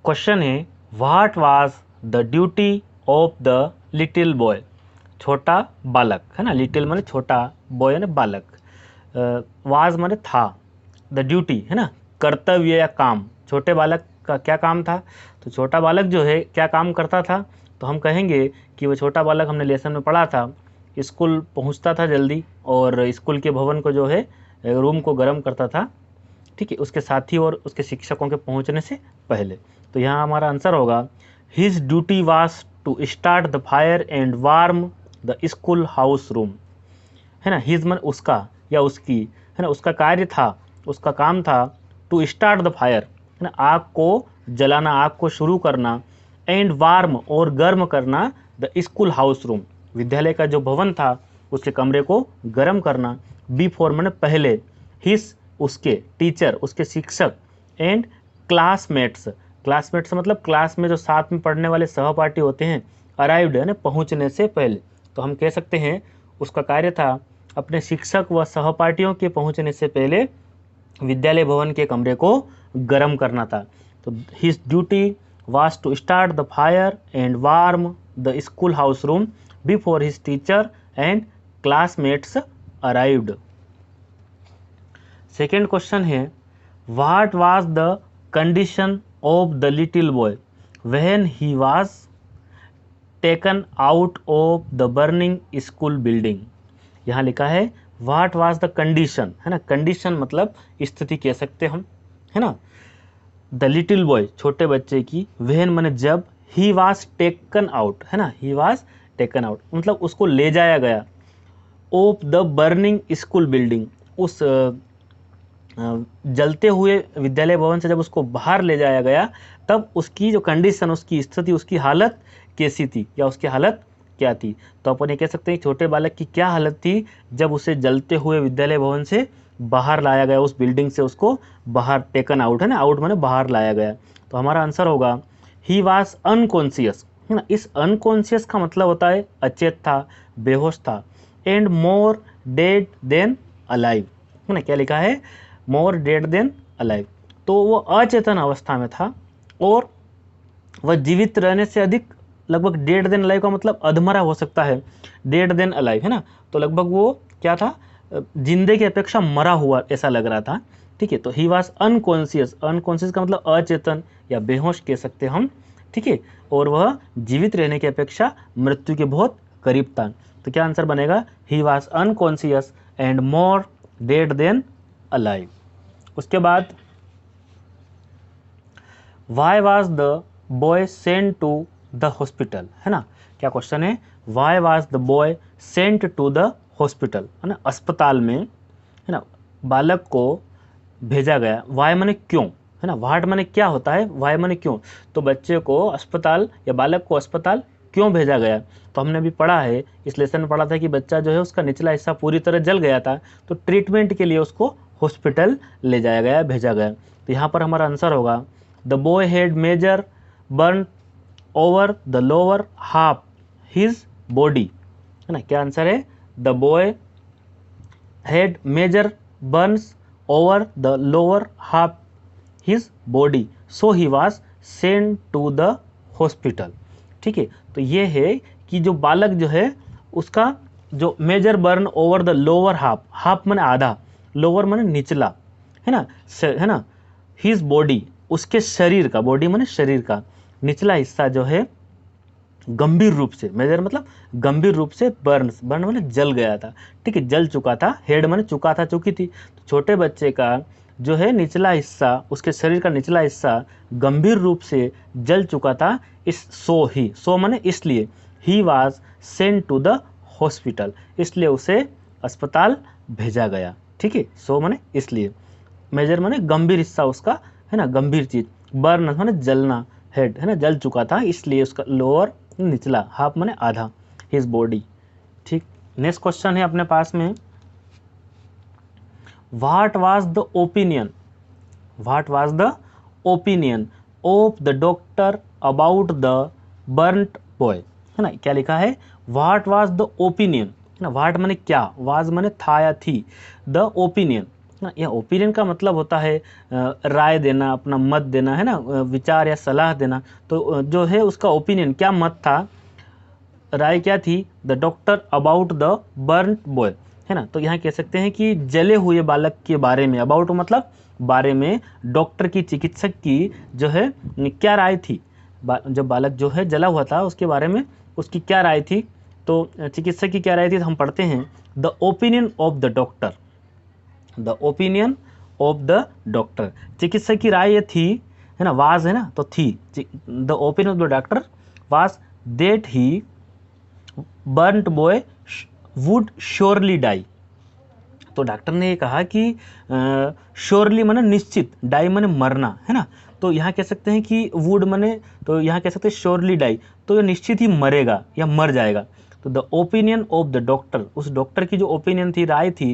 Question है what was the duty of the little boy. छोटा बालक है ना, लिटिल माने छोटा, बॉय यानी बालक, वाज माने था, द ड्यूटी है ना कर्तव्य या काम। छोटे बालक का क्या काम था? तो छोटा बालक जो है क्या काम करता था? तो हम कहेंगे कि वो छोटा बालक, हमने लेसन में पढ़ा था, स्कूल पहुंचता था जल्दी और स्कूल के भवन को जो है रूम को गर्म करता था, ठीक है, उसके साथी और उसके शिक्षकों के पहुंचने से पहले। तो यहाँ हमारा आंसर होगा his duty was to start the fire and warm the school house room, है ना। हिज मन उसका या उसकी, है ना, उसका कार्य था, उसका काम था टू स्टार्ट द फायर, है ना, आग को जलाना, आग को शुरू करना, एंड वार्म और गर्म करना द स्कूल हाउस रूम, विद्यालय का जो भवन था उसके कमरे को गर्म करना। बिफोर मैंने पहले, हिज उसके, टीचर उसके शिक्षक, एंड क्लासमेट्स, क्लासमेट्स मतलब क्लास में जो साथ में पढ़ने वाले सहपाठी होते हैं, अराइव्ड है ना पहुंचने से पहले। तो हम कह सकते हैं उसका कार्य था अपने शिक्षक व सहपाठियों के पहुंचने से पहले विद्यालय भवन के कमरे को गर्म करना था। तो his duty was to start the fire and warm the school house room before his teacher and classmates arrived. Second question है what was the condition of the little boy when he was taken out of the burning school building. यहाँ लिखा है what was the condition, है ना, condition मतलब स्थिति कह सकते हम, है ना, द लिटिल बॉय छोटे बच्चे की, व्हेन माने जब, ही वाज टेकन आउट, है ना, ही वाज टेकन आउट मतलब उसको ले जाया गया, of the burning school building, उस जलते हुए विद्यालय भवन से जब उसको बाहर ले जाया गया, तब उसकी जो कंडीशन, उसकी स्थिति, उसकी हालत कैसी थी या उसकी हालत क्या थी। तो अपन ये कह सकते हैं छोटे बालक की क्या हालत थी जब उसे जलते हुए विद्यालय भवन से बाहर लाया गया, उस बिल्डिंग से उसको बाहर, टेकन आउट है ना, आउट माने बाहर लाया गया। तो हमारा आंसर होगा ही वाज अनकॉन्शियस, है ना। इस अनकॉन्शियस का मतलब होता है अचेत था, बेहोश था, and more dead than alive, है ना। क्या लिखा है? More dead than alive. तो वो अचेतन अवस्था में था और वह जीवित रहने से अधिक, लगभग डेड देन अलाइव का मतलब अधमरा हो सकता है, डेड देन अलाइव, है ना। तो लगभग वो क्या था, जिंदे की अपेक्षा मरा हुआ ऐसा लग रहा था, ठीक है। तो ही वाज अनकॉन्शियस, अनकॉन्शियस का मतलब अचेतन या बेहोश कह सकते हम, ठीक है, और वह जीवित रहने की अपेक्षा मृत्यु के बहुत करीब था। तो क्या आंसर बनेगा? He was unconscious and more dead than alive. उसके बाद why was the boy sent to the hospital, है ना। क्या क्वेश्चन है? Why was the boy sent to the hospital, है ना, अस्पताल में, है ना, बालक को भेजा गया। वाई माने क्यों, है ना, वाट माने क्या होता है, वाई माने क्यों। तो बच्चे को अस्पताल या बालक को अस्पताल क्यों भेजा गया? तो हमने अभी पढ़ा है, इस लेसन में पढ़ा था कि बच्चा जो है उसका निचला हिस्सा पूरी तरह जल गया था, तो ट्रीटमेंट के लिए उसको हॉस्पिटल ले जाया गया, भेजा गया। तो यहाँ पर हमारा आंसर होगा the boy had major burn over the lower half his body, है ना। क्या आंसर है? The boy had major burns over the lower half his body so he was sent to the hospital, ठीक है। तो ये है कि जो बालक जो है उसका जो major burn over the lower half, half माने आधा, लोअर माने निचला, है ना, हिज बॉडी उसके शरीर का, बॉडी माने शरीर का, निचला हिस्सा जो है गंभीर रूप से, मेजर मतलब गंभीर रूप से, बर्न, बर्न माने जल गया था, ठीक है, जल चुका था, हेड माने चुका था, चुकी थी। तो छोटे बच्चे का जो है निचला हिस्सा, उसके शरीर का निचला हिस्सा गंभीर रूप से जल चुका था, इस सो माने इसलिए, he was sent to the hospital, इसलिए उसे अस्पताल भेजा गया, ठीक है। सो माने इसलिए, मेजर माने गंभीर हिस्सा उसका, है ना, गंभीर चीज, बर्न माने जलना, हेड, है ना, जल चुका था, इसलिए उसका लोअर निचला, हाफ माने आधा, हिज बॉडी, ठीक। नेक्स्ट क्वेश्चन है अपने पास में what was the opinion, what was the opinion of the doctor about the burnt boy, है ना। क्या लिखा है? व्हाट वाज द ओपिनियन, है ना, व्हाट माने क्या, वाज माने था या थी, द ओपिनियन, ना। यह ओपिनियन का मतलब होता है राय देना, अपना मत देना, है ना, विचार या सलाह देना। तो जो है उसका ओपिनियन, क्या मत था, राय क्या थी, the doctor about the burned boy, है ना। तो यहाँ कह सकते हैं कि जले हुए बालक के बारे में, अबाउट मतलब बारे में, डॉक्टर की, चिकित्सक की जो है क्या राय थी। जब बालक जो है जला हुआ था उसके बारे में उसकी क्या राय थी, तो चिकित्सक की क्या राय थी, तो हम पढ़ते हैं the opinion of the doctor, the opinion of the doctor. चिकित्सक की राय ये थी, है ना, वाज है ना, तो थी, the opinion of the doctor was that he burnt boy would surely die. तो डॉक्टर ने ये कहा कि श्योरली माने निश्चित, डाई माने मरना, है ना। तो यहाँ कह सकते हैं कि वुड माने, तो यहाँ कह सकते हैं श्योरली डाई, तो ये निश्चित ही मरेगा या मर जाएगा। तो the opinion of the doctor, उस डॉक्टर की जो ओपिनियन थी, राय थी,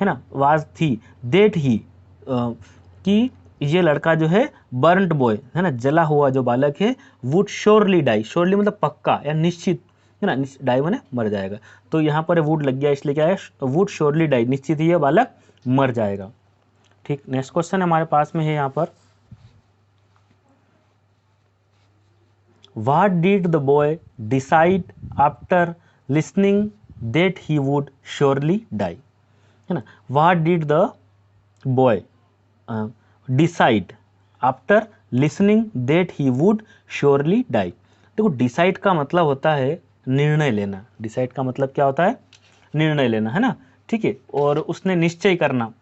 है ना, वाज थी, देट ही कि ये लड़का जो है बर्न्ट बॉय, है ना, जला हुआ जो बालक है, वुड श्योरली डाई, श्योरली मतलब पक्का या निश्चित, है ना, डाई माने मर जाएगा। तो यहाँ पर वुड लग गया, इसलिए क्या है, वुड श्योरली डाई, निश्चित ही ये बालक मर जाएगा। ठीक, नेक्स्ट क्वेश्चन हमारे पास में है यहाँ पर, what did the boy decide after listening that he would surely die, है ना। What did the boy decide after listening that he would surely die. देखो, डिसाइड का मतलब होता है निर्णय लेना, डिसाइड का मतलब क्या होता है, निर्णय लेना, है ना, ठीक है। और उसने निश्चय करना,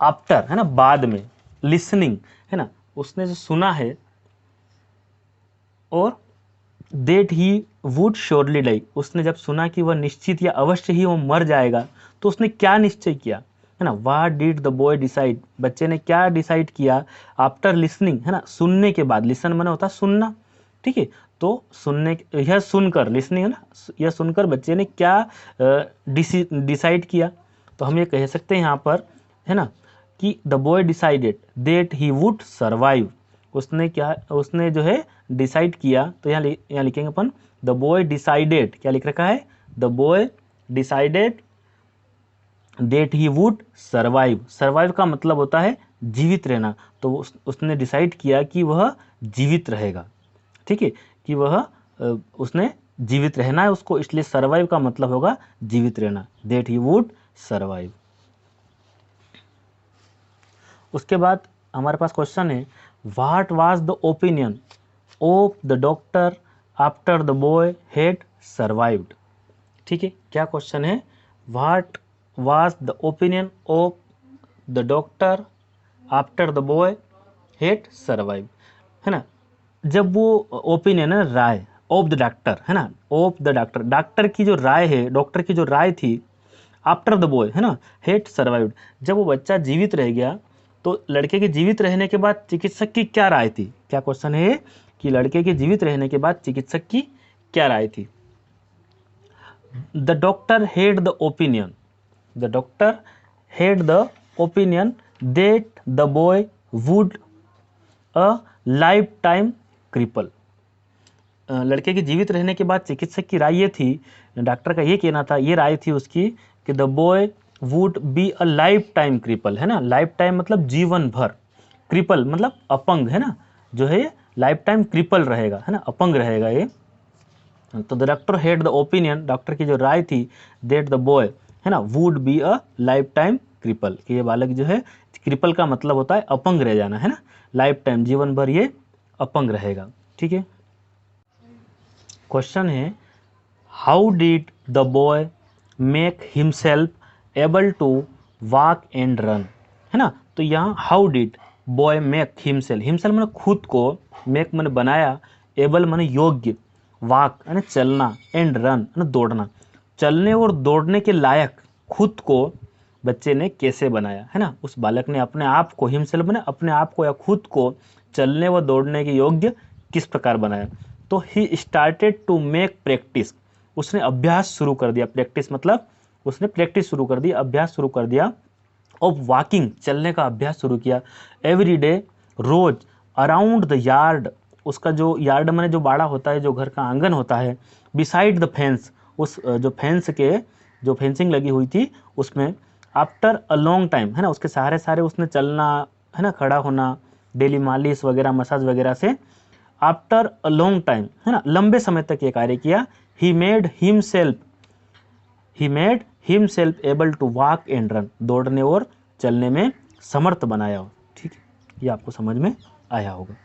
आफ्टर, है ना, बाद में, लिसनिंग, है ना, उसने जो सुना है, और that he would surely die, उसने जब सुना कि वह निश्चित या अवश्य ही वो मर जाएगा, तो उसने क्या निश्चय किया, है ना। What did the boy decide, बच्चे ने क्या डिसाइड किया, आफ्टर लिसनिंग, है ना, सुनने के बाद, लिसन माने होता है सुनना, ठीक है। तो सुनने, यह सुनकर, लिसनिंग है ना, यह सुनकर बच्चे ने क्या डिसाइड किया। तो हम ये कह सकते हैं यहाँ पर, है ना, कि the boy decided that he would survive, उसने क्या, उसने जो है डिसाइड किया। तो यहाँ लिखेंगे अपन, द बॉय डिसाइडेड, क्या लिख रखा है, the boy decided that he would survive, survive का मतलब होता है जीवित रहना। तो उसने डिसाइड किया कि वह जीवित रहेगा, ठीक है, कि वह उसने जीवित रहना है उसको, इसलिए सर्वाइव का मतलब होगा जीवित रहना, दैट ही वुड सर्वाइव। उसके बाद हमारे पास क्वेश्चन है, what was the opinion of the doctor after the boy had survived. ठीक है, क्या क्वेश्चन है, what was the opinion of the doctor after the boy had survived, है ना। जब वो ओपिनियन है, राय, ऑफ द डॉक्टर, है ना, ऑफ द डॉक्टर, डॉक्टर की जो राय है, डॉक्टर की जो राय थी, आफ्टर द बॉय, है ना, हैड सर्वाइव्ड, जब वो बच्चा जीवित रह गया, तो लड़के के जीवित रहने के बाद चिकित्सक की क्या राय थी। क्या क्वेश्चन है कि लड़के के जीवित रहने के बाद चिकित्सक की क्या राय थी। The doctor had the opinion, the doctor had the opinion that the boy would a life time cripple. लड़के के जीवित रहने के बाद चिकित्सक की राय ये थी, डॉक्टर का ये कहना था, ये राय थी उसकी, कि the boy would be a life time cripple, है ना, लाइफ टाइम मतलब जीवन भर, क्रिपल मतलब अपंग, है ना, जो है लाइफ टाइम क्रिपल रहेगा, है ना, अपंग रहेगा ये। तो the doctor had the opinion, doctor की जो राय थी, दैट द बॉय, है ना, would be a life time cripple, कि ये बालक जो है, क्रिपल का मतलब होता है अपंग रह जाना, है ना, लाइफ टाइम जीवन भर ये अपंग रहेगा, ठीक है। क्वेश्चन है, how did the boy make himself able to walk and run, है ना। तो यहाँ how did boy make himself, himself मैंने खुद को, मेक मैंने बनाया, एबल मैंने योग्य, वॉक है ना चलना, एंड रन है ना दौड़ना, चलने और दौड़ने के लायक खुद को बच्चे ने कैसे बनाया, है ना, उस बालक ने अपने आप को, हिमसेल्फ मैंने अपने आप को या खुद को चलने व दौड़ने के योग्य किस प्रकार बनाया। तो he started to make practice, उसने अभ्यास शुरू कर दिया, प्रैक्टिस मतलब उसने प्रैक्टिस शुरू कर दी, अभ्यास शुरू कर दिया, ऑफ वॉकिंग, चलने का अभ्यास शुरू किया, एवरी डे, रोज, अराउंड द यार्ड, उसका जो यार्ड माने जो बाड़ा होता है, जो घर का आंगन होता है, बिसाइड द फेंस, उस जो फेंस के, जो फेंसिंग लगी हुई थी उसमें, आफ्टर अ लॉन्ग टाइम, है ना, उसके सहारे सहारे उसने चलना, है ना, खड़ा होना, डेली मालिश वगैरह, मसाज वगैरह से आफ्टर अ लॉन्ग टाइम, है ना, लंबे समय तक ये कार्य किया। He made himself able to walk and run, दौड़ने और चलने में समर्थ बनाया हो। ठीक है, ये आपको समझ में आया होगा।